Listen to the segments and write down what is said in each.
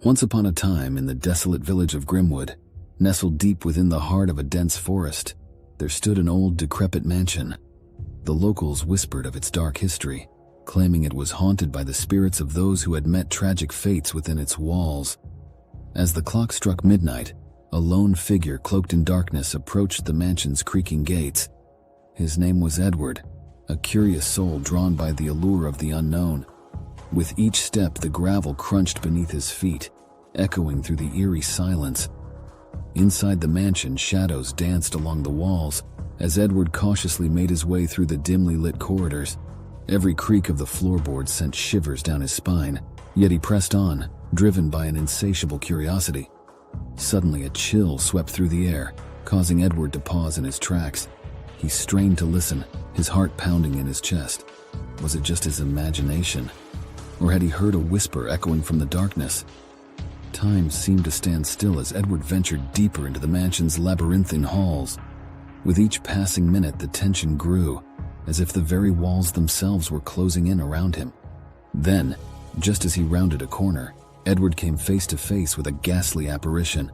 Once upon a time, in the desolate village of Grimwood, nestled deep within the heart of a dense forest, there stood an old, decrepit mansion. The locals whispered of its dark history, claiming it was haunted by the spirits of those who had met tragic fates within its walls. As the clock struck midnight, a lone figure cloaked in darkness approached the mansion's creaking gates. His name was Edward, a curious soul drawn by the allure of the unknown. With each step, the gravel crunched beneath his feet, echoing through the eerie silence. Inside the mansion, shadows danced along the walls as Edward cautiously made his way through the dimly lit corridors. Every creak of the floorboards sent shivers down his spine, yet he pressed on, driven by an insatiable curiosity. Suddenly, a chill swept through the air, causing Edward to pause in his tracks. He strained to listen, his heart pounding in his chest. Was it just his imagination? Or had he heard a whisper echoing from the darkness? Time seemed to stand still as Edward ventured deeper into the mansion's labyrinthine halls. With each passing minute, the tension grew, as if the very walls themselves were closing in around him. Then, just as he rounded a corner, Edward came face to face with a ghastly apparition.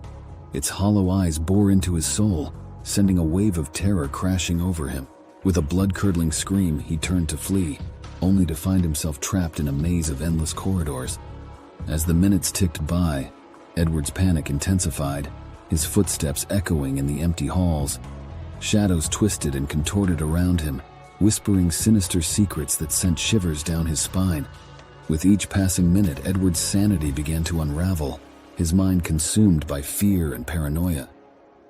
Its hollow eyes bore into his soul, sending a wave of terror crashing over him. With a blood-curdling scream, he turned to flee, only to find himself trapped in a maze of endless corridors. As the minutes ticked by, Edward's panic intensified, his footsteps echoing in the empty halls. Shadows twisted and contorted around him, whispering sinister secrets that sent shivers down his spine. With each passing minute, Edward's sanity began to unravel, his mind consumed by fear and paranoia.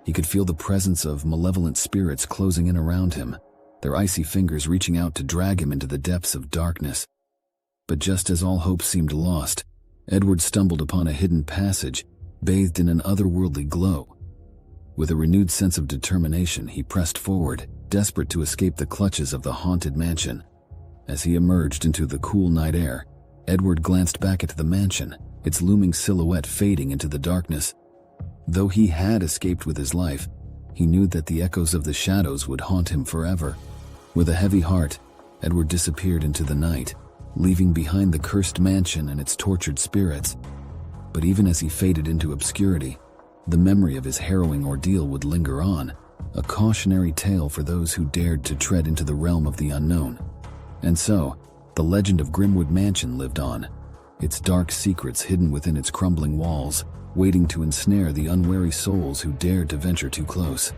He could feel the presence of malevolent spirits closing in around him, their icy fingers reaching out to drag him into the depths of darkness. But just as all hope seemed lost, Edward stumbled upon a hidden passage, bathed in an otherworldly glow. With a renewed sense of determination, he pressed forward, desperate to escape the clutches of the haunted mansion. As he emerged into the cool night air, Edward glanced back at the mansion, its looming silhouette fading into the darkness. Though he had escaped with his life, he knew that the echoes of the shadows would haunt him forever. With a heavy heart, Edward disappeared into the night, leaving behind the cursed mansion and its tortured spirits. But even as he faded into obscurity, the memory of his harrowing ordeal would linger on, a cautionary tale for those who dared to tread into the realm of the unknown. And so, the legend of Grimwood Mansion lived on, its dark secrets hidden within its crumbling walls, waiting to ensnare the unwary souls who dared to venture too close.